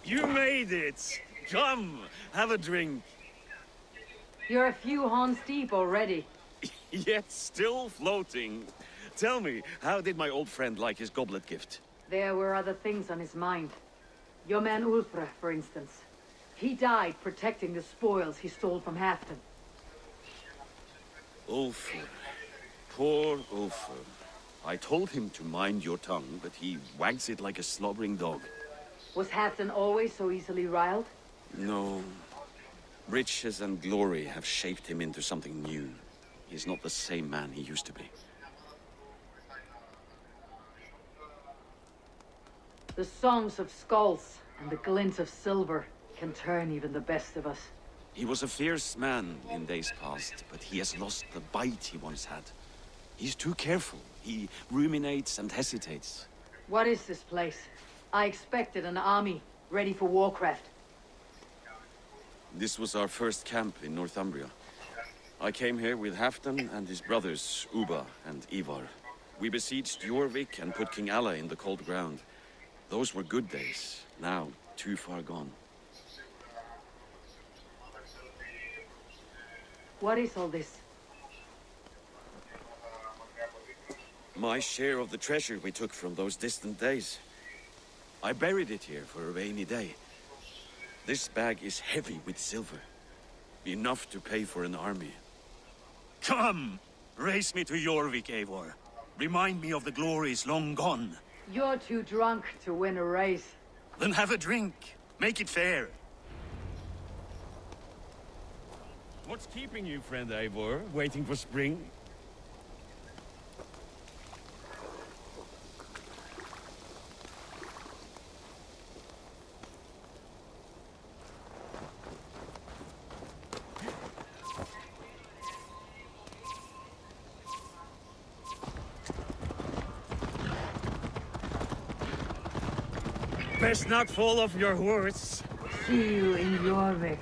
You made it! Come, have a drink. You're a few horns deep already. Yet still floating. Tell me, how did my old friend like his goblet gift? There were other things on his mind. Your man Ulfre, for instance. He died protecting the spoils he stole from Halfdan. Ulfr. Poor Ulfr. I told him to mind your tongue, but he wags it like a slobbering dog. Was Halfdan always so easily riled? No. Riches and glory have shaped him into something new. He's not the same man he used to be. The songs of skulls and the glint of silver can turn even the best of us. He was a fierce man in days past, but he has lost the bite he once had. He's too careful. He ruminates and hesitates. What is this place? I expected an army, ready for warcraft. This was our first camp in Northumbria. I came here with Halfdan and his brothers, Ubba and Ivar. We besieged Jorvik and put King Alla in the cold ground. Those were good days, now too far gone. What is all this? My share of the treasure we took from those distant days. I buried it here for a rainy day. This bag is heavy with silver. Enough to pay for an army. Come! Race me to Jorvik, Eivor. Remind me of the glories long gone. You're too drunk to win a race. Then have a drink. Make it fair. What's keeping you, friend Eivor? Waiting for spring? Best not fall off your horse. See you in Jorvik.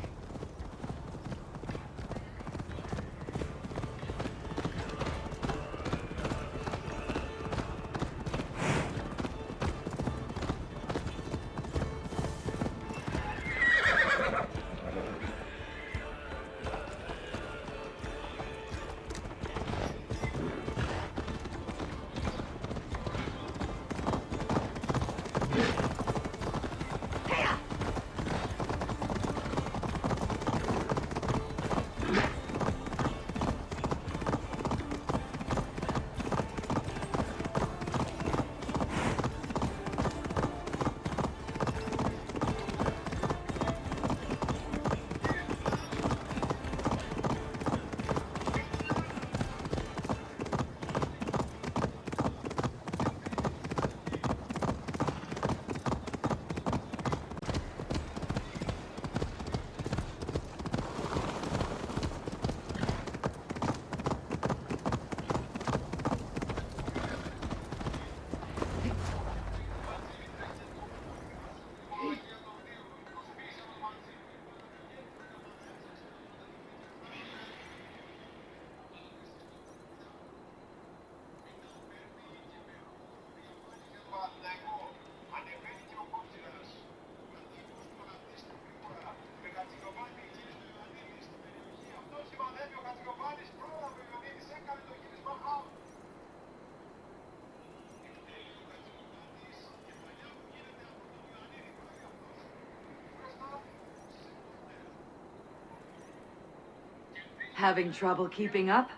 Having trouble keeping up?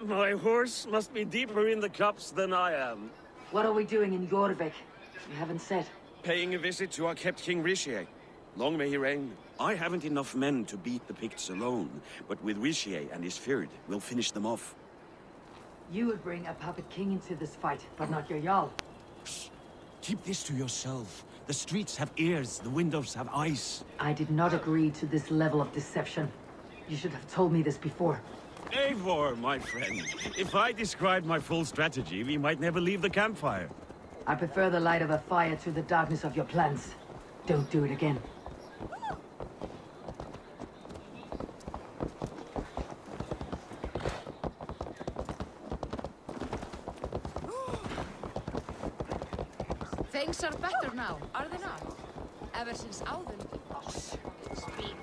My horse must be deeper in the cups than I am. What are we doing in Jorvik? You haven't said. Paying a visit to our kept King Rishi. Long may he reign. I haven't enough men to beat the Picts alone, but with Rishi and his Fyrd, we'll finish them off. You would bring a puppet king into this fight, but not your Jarl. Keep this to yourself. The streets have ears, the windows have eyes. I did not agree to this level of deception. You should have told me this before. Eivor, my friend. If I described my full strategy, we might never leave the campfire. I prefer the light of a fire to the darkness of your plans. Don't do it again. Things are better now, are they not? Ever since Alvin boss. Speed.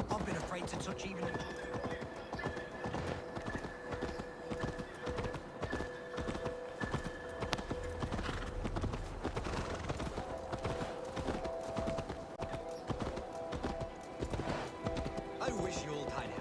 I've been afraid to touch even a... I wish you all tied out.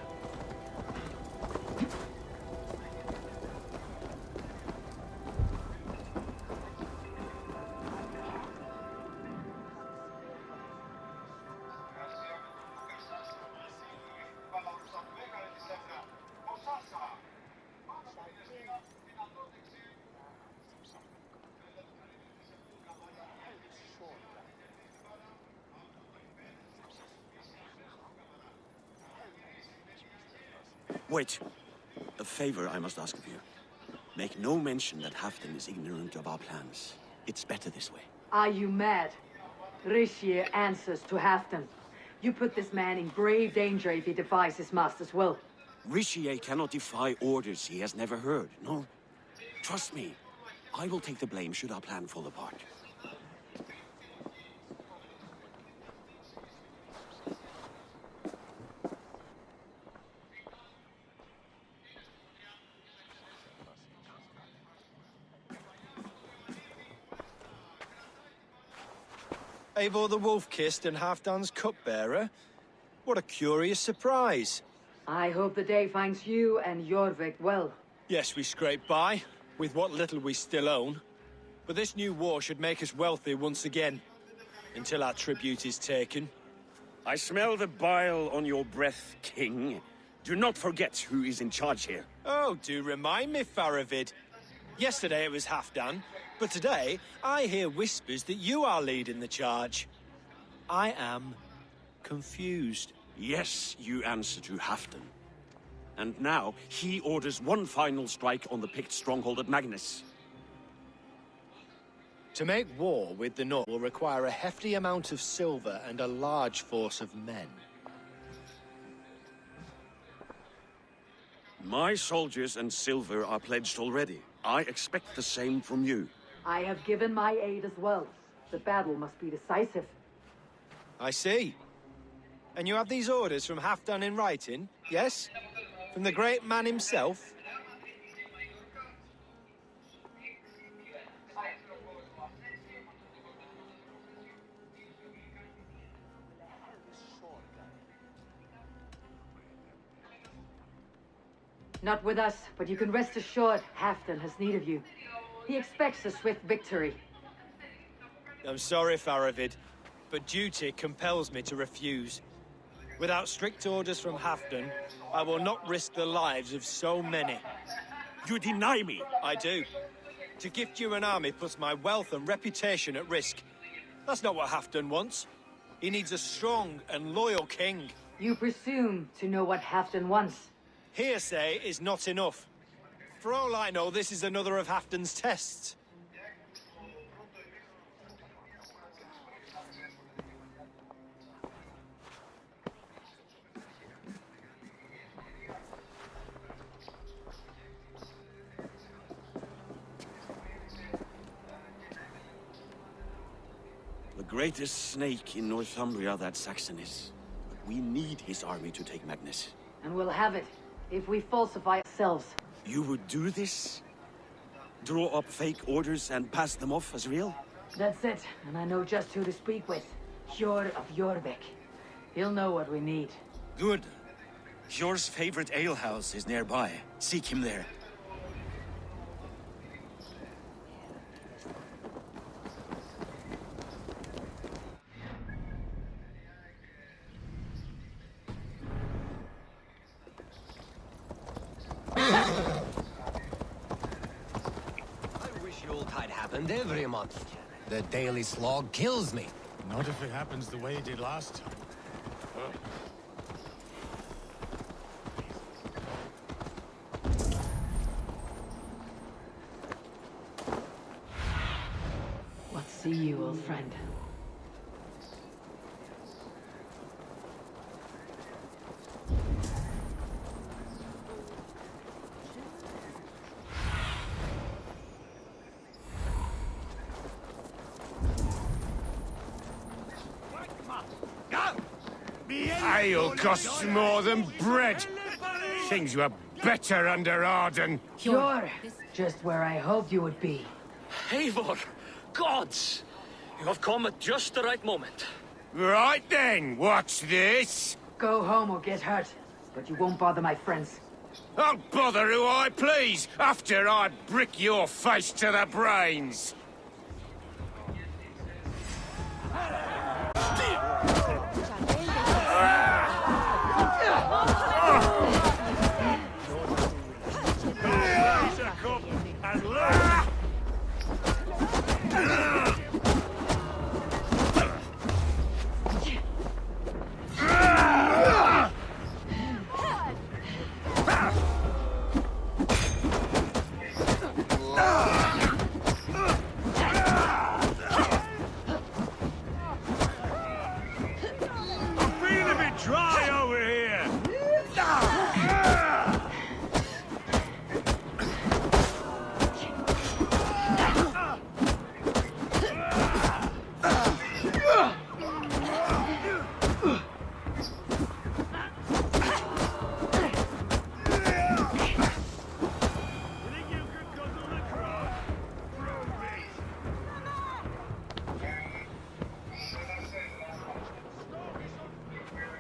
Wait. A favor I must ask of you. Make no mention that Halfdan is ignorant of our plans. It's better this way. Are you mad? Rishi answers to Halfdan. You put this man in grave danger if he defies his master's will. Rishi cannot defy orders he has never heard, no? Trust me. I will take the blame should our plan fall apart. Eivor the Wolf-Kissed and Halfdan's cupbearer? What a curious surprise. I hope the day finds you and Jorvik well. Yes, we scraped by, with what little we still own. But this new war should make us wealthy once again. Until our tribute is taken. I smell the bile on your breath, King. Do not forget who is in charge here. Oh, do remind me, Faravid. Yesterday it was Halfdan, but today I hear whispers that you are leading the charge. I am confused. Yes, you answer to Halfdan. And now he orders one final strike on the Pict stronghold at Magnus. To make war with the North will require a hefty amount of silver and a large force of men. My soldiers and silver are pledged already. I expect the same from you. I have given my aid as well. The battle must be decisive. I see. And you have these orders from Halfdan in writing, yes? From the great man himself? Not with us, but you can rest assured Halfdan has need of you. He expects a swift victory. I'm sorry, Faravid, but duty compels me to refuse. Without strict orders from Halfdan, I will not risk the lives of so many. You deny me! I do. To gift you an army puts my wealth and reputation at risk. That's not what Halfdan wants. He needs a strong and loyal king. You presume to know what Halfdan wants. Hearsay is not enough. For all I know, this is another of Halfdan's tests. The greatest snake in Northumbria that Saxon is. But we need his army to take Magnus. And we'll have it, if we falsify ourselves. You would do this? Draw up fake orders and pass them off as real? That's it, and I know just who to speak with. Hjor of Jorvik. He'll know what we need. Good. Hjor's favorite alehouse is nearby. Seek him there. Happened every month. The daily slog kills me. Not if it happens the way it did last time. What see you, old friend? Ale costs more than bread. Things were better under Arden. You're just where I hoped you would be. Eivor! Gods! You have come at just the right moment. Right then, what's this? Go home or get hurt, but you won't bother my friends. I'll bother who I please, after I brick your face to the brains.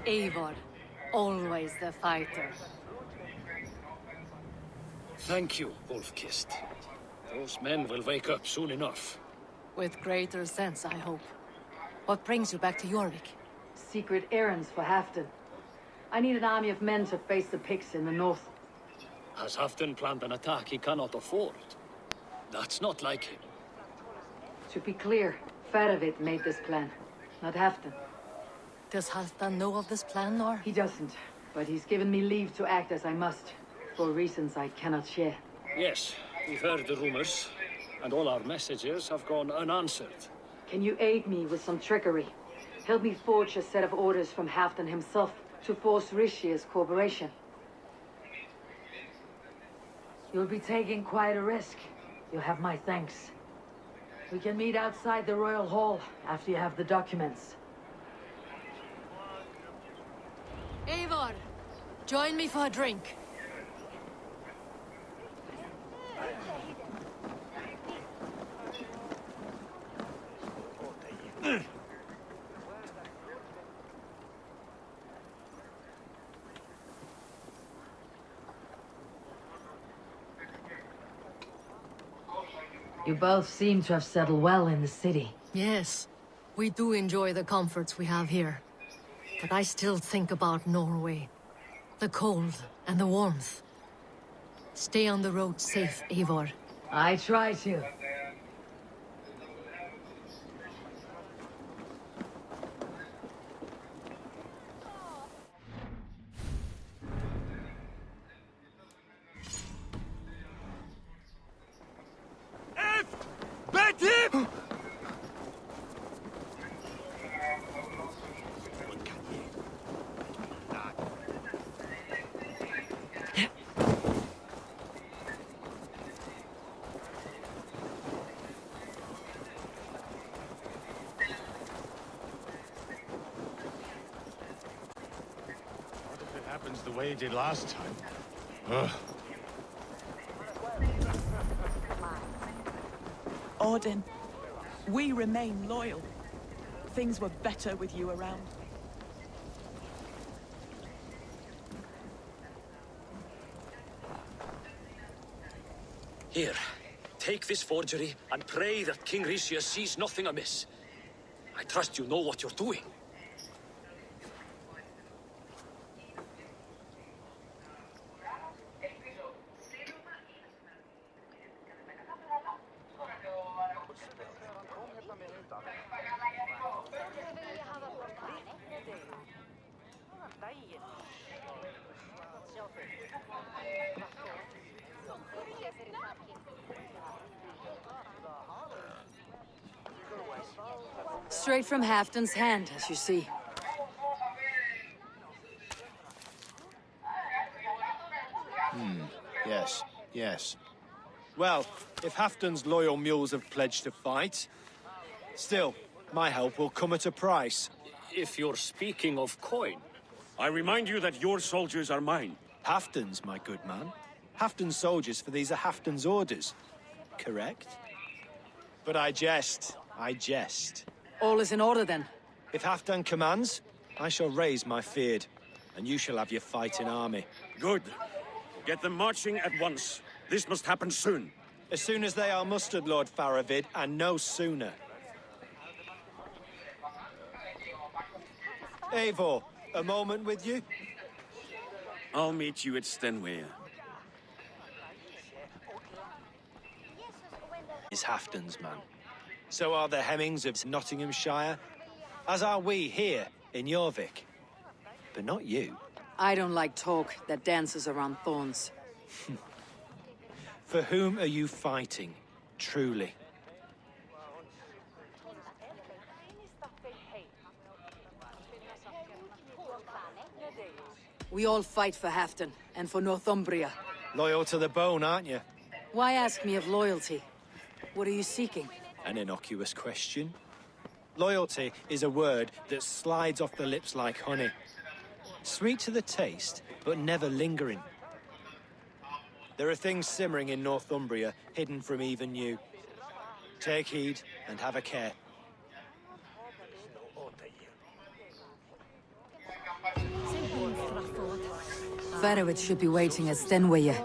Eivor, always the fighter. Thank you, Wolf-Kissed. Those men will wake up soon enough. With greater sense, I hope. What brings you back to Jorvik? Secret errands for Halfdan. I need an army of men to face the Picts in the north. Has Halfdan planned an attack he cannot afford? That's not like him. To be clear, Faravid made this plan, not Halfdan. Does Halfdan know of this plan, or? He doesn't, but he's given me leave to act as I must, for reasons I cannot share. Yes, we've heard the rumors, and all our messages have gone unanswered. Can you aid me with some trickery? Help me forge a set of orders from Halfdan himself to force Rishia's cooperation. You'll be taking quite a risk. You'll have my thanks. We can meet outside the Royal Hall after you have the documents. Eivor, join me for a drink. You both seem to have settled well in the city. Yes, we do enjoy the comforts we have here. But I still think about Norway. The cold and the warmth. Stay on the road safe, Eivor. I try to. Happens the way it did last time. Ugh. Odin, we remain loyal. Things were better with you around. Here, take this forgery and pray that King Rishia sees nothing amiss. I trust you know what you're doing. Straight from Halfdan's hand, as you see. Yes. Well, if Halfdan's loyal mules have pledged to fight, still, my help will come at a price. If you're speaking of coin. I remind you that your soldiers are mine. Halfton's, my good man. Halfton's soldiers, for these are Halfton's orders. Correct? But I jest. I jest. All is in order then. If Halfdan commands, I shall raise my feared, and you shall have your fighting army. Good. Get them marching at once. This must happen soon. As soon as they are mustered, Lord Faravid, and no sooner. Eivor, a moment with you? I'll meet you at Stenway. Is Halfton's man. So are the Hemmings of Nottinghamshire, as are we here in Jorvik. But not you. I don't like talk that dances around thorns. For whom are you fighting, truly? We all fight for Halfton and for Northumbria. Loyal to the bone, aren't you? Why ask me of loyalty? What are you seeking? An innocuous question. Loyalty is a word that slides off the lips like honey. Sweet to the taste, but never lingering. There are things simmering in Northumbria, hidden from even you. Take heed and have a care. Faravid should be waiting at Stenway.